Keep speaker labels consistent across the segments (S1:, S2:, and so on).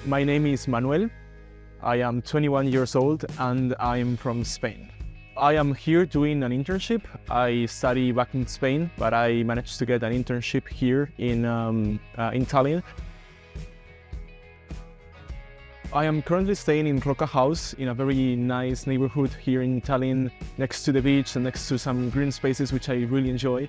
S1: My name is Manuel. I am 21 years old and I'm from Spain. I am here doing an internship. I study back in Spain, but I managed to get an internship here in Tallinn. I am currently staying in Roca House in a very nice neighborhood here in Tallinn, next to the beach and next to some green spaces, which I really enjoy.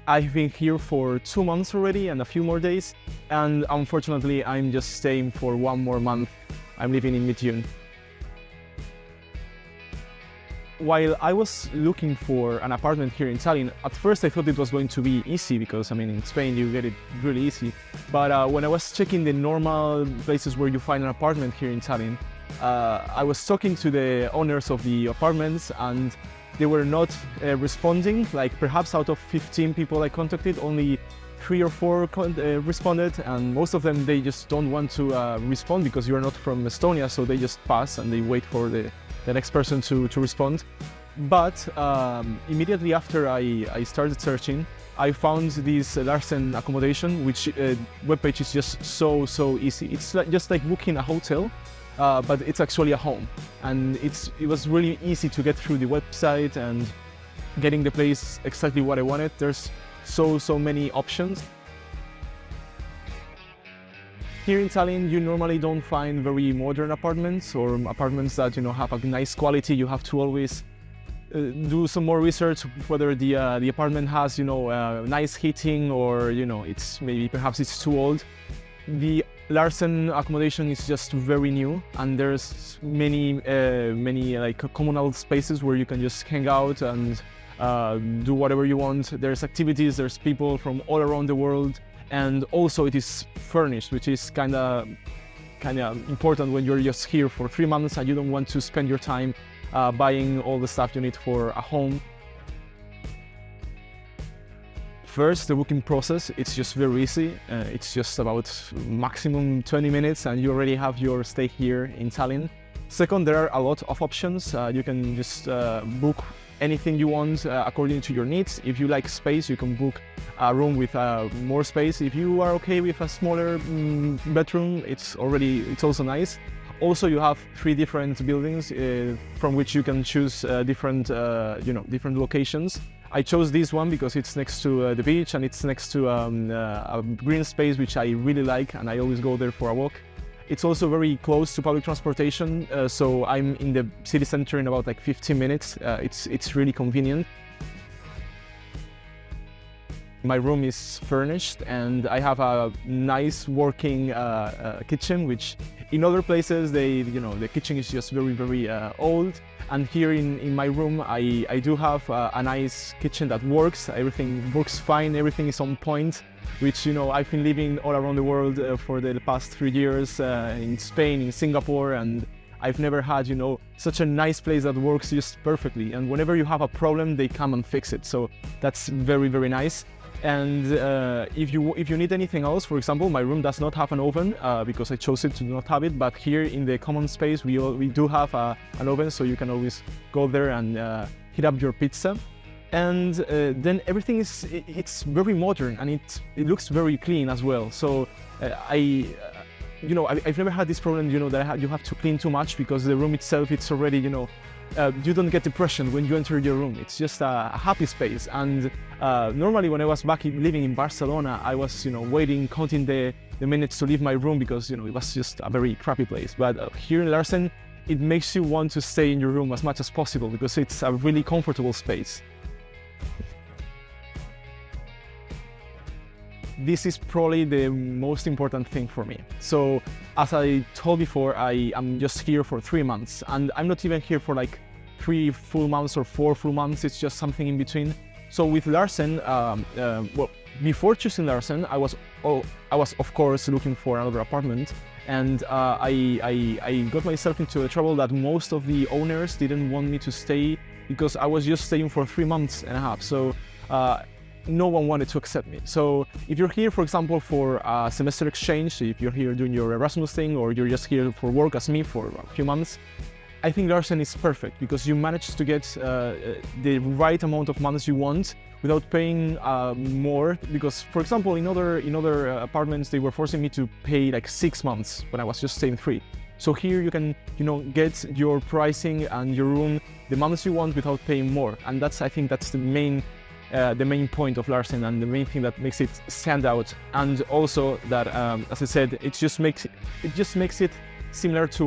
S1: I've been here for 2 months already and a few more days, and unfortunately I'm just staying for 1 more month. I'm leaving in mid-June. While I was looking for an apartment here in Tallinn, at first I thought it was going to be easy because, in Spain you get it really easy. But when I was checking the normal places where you find an apartment here in Tallinn, I was talking to the owners of the apartments and they were not responding. Like perhaps out of 15 people I contacted, only 3 or 4 responded, and most of them, they just don't want to respond because you're not from Estonia, so they just pass and they wait for the next person to respond. But immediately after I started searching, I found this Larsen accommodation, which webpage is just so easy. It's just like booking a hotel, but it's actually a home. And it was really easy to get through the website and getting the place exactly what I wanted. There's so many options. Here in Tallinn, you normally don't find very modern apartments or apartments that have a nice quality. You have to always do some more research whether the apartment has nice heating or perhaps it's too old. The Larsen accommodation is just very new, and there's many like communal spaces where you can just hang out and do whatever you want. There's activities, there's people from all around the world, and also it is furnished, which is kind of important when you're just here for 3 months and you don't want to spend your time buying all the stuff you need for a home. First, the booking process, it's just very easy. It's just about maximum 20 minutes and you already have your stay here in Tallinn. Second, there are a lot of options. You can just book anything you want according to your needs. If you like space, you can book a room with more space. If you are okay with a smaller bedroom, it's also nice. Also, you have 3 different buildings from which you can choose different locations. I chose this one because it's next to the beach and it's next to a green space which I really like, and I always go there for a walk. It's also very close to public transportation, so I'm in the city center in about like 15 minutes. It's really convenient. My room is furnished and I have a nice working kitchen, which in other places the kitchen is just very old. And here in my room I do have a nice kitchen that works. Everything works fine, everything is on point, which I've been living all around the world for the past 3 years, in Spain, in Singapore, and I've never had such a nice place that works just perfectly. And whenever you have a problem, they come and fix it. So that's very nice. And if you need anything else, for example, my room does not have an oven because I chose it to not have it. But here in the common space, we do have an oven, so you can always go there and heat up your pizza. And then everything it's very modern and it looks very clean as well. So I've never had this problem, that you have to clean too much because the room itself, it's already, you don't get depression when you enter your room. It's just a happy space. And normally when I was back living in Barcelona, I was, waiting, counting the minutes to leave my room because, it was just a very crappy place. But here in Larsen, it makes you want to stay in your room as much as possible because it's a really comfortable space. This is probably the most important thing for me. So, as I told before, I am just here for 3 months, and I'm not even here for like 3 full months or 4 full months. It's just something in between. So with Larsen, before choosing Larsen, I was of course looking for another apartment, and I got myself into a trouble that most of the owners didn't want me to stay because I was just staying for 3 months and a half. So. No one wanted to accept me. So if you're here, for example, for a semester exchange, so if you're here doing your Erasmus thing, or you're just here for work as me for a few months, I think Larsen is perfect because you manage to get the right amount of months you want without paying more, because for example in other apartments they were forcing me to pay like 6 months when I was just staying 3. So here you can get your pricing and your room the months you want without paying more, and I think that's the main point of Larsen and the main thing that makes it stand out. And also that as I said, it just makes it similar to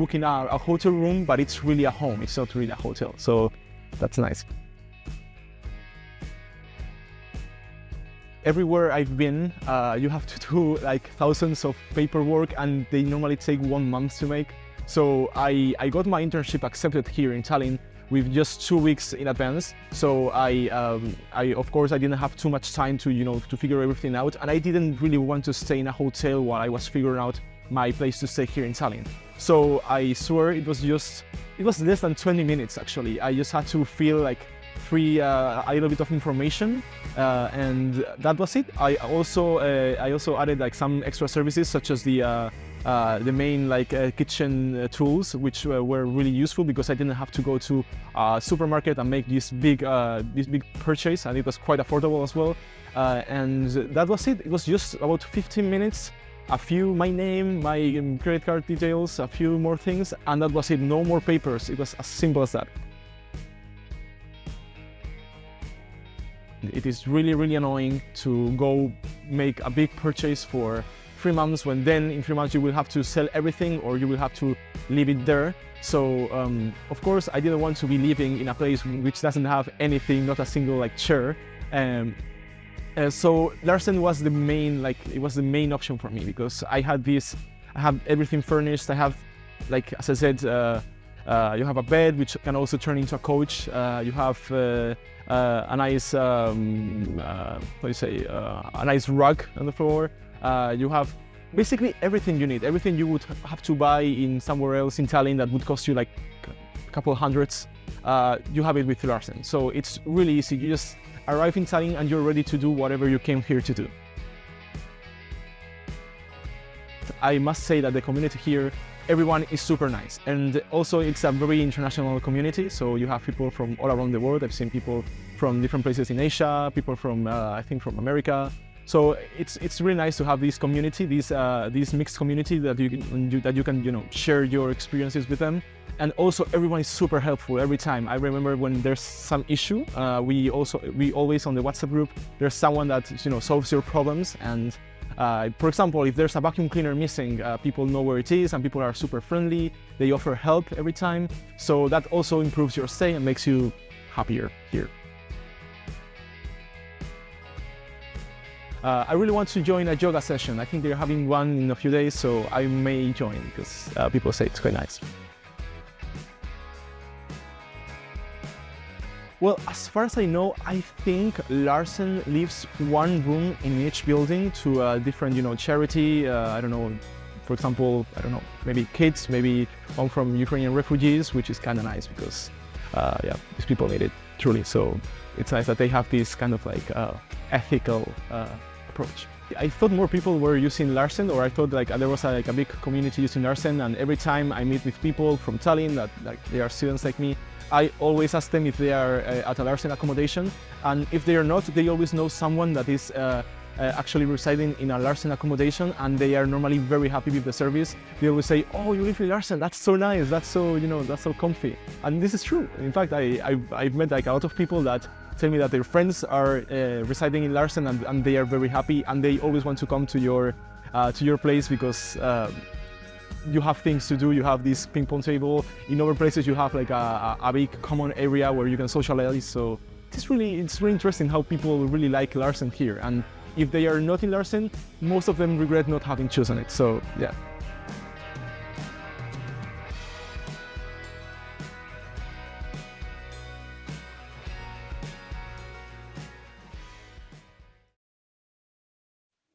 S1: booking a hotel room, but it's really a home, it's not really a hotel, so that's nice. Everywhere I've been, you have to do like thousands of paperwork, and they normally take 1 month to make. So I got my internship accepted here in Tallinn with just 2 weeks in advance. So I of course I didn't have too much time to figure everything out, and I didn't really want to stay in a hotel while I was figuring out my place to stay here in Tallinn. So I swear it was less than 20 minutes actually. I just had to fill like a little bit of information, and that was it. I also added like some extra services, such as the main kitchen tools, which were really useful because I didn't have to go to a supermarket and make this big purchase, and it was quite affordable as well. And that was it. It was just about 15 minutes. My name, my credit card details, a few more things, and that was it. No more papers. It was as simple as that. It is really, really annoying to go make a big purchase for 3 months, when then in 3 months you will have to sell everything or you will have to leave it there. So of course I didn't want to be living in a place which doesn't have anything, not a single chair. So Larsen was the main option for me, because I have everything furnished. I have, as I said, you have a bed which can also turn into a couch. You have a nice, a nice rug on the floor. You have basically everything you need, everything you would have to buy in somewhere else in Tallinn that would cost you like a couple hundreds. You have it with Larsen. So it's really easy. You just arrive in Tallinn and you're ready to do whatever you came here to do. I must say that the community here, everyone is super nice, and also it's a very international community. So you have people from all around the world. I've seen people from different places in Asia, people from I think from America. So it's really nice to have this community, this mixed community that you can share your experiences with them. And also everyone is super helpful every time. I remember when there's some issue, we always on the WhatsApp group, there's someone that solves your problems. And for example, if there's a vacuum cleaner missing, people know where it is, and people are super friendly. They offer help every time. So that also improves your stay and makes you happier here. I really want to join a yoga session. I think they're having one in a few days, so I may join because people say it's quite nice. Well, as far as I know, I think Larsen leaves one room in each building to a different, charity. I don't know, for example, I don't know, maybe kids, maybe one from Ukrainian refugees, which is kind of nice because, yeah, these people need it truly. So it's nice that they have this kind of ethical approach. I thought more people were using Larsen, or I thought there was a big community using Larsen, and every time I meet with people from Tallinn that they are students like me, I always ask them if they are at a Larsen accommodation, and if they are not, they always know someone that is actually residing in a Larsen accommodation, and they are normally very happy with the service. They always say, "Oh, you live in Larsen, that's so nice, that's so that's so comfy." And this is true. In fact, I've met a lot of people that tell me that their friends are residing in Larsen, and they are very happy, and they always want to come to your place because you have things to do. You have this ping pong table. In other places you have a big common area where you can socialize. So it's really interesting how people really like Larsen here. And if they are not in Larsen, most of them regret not having chosen it. So yeah.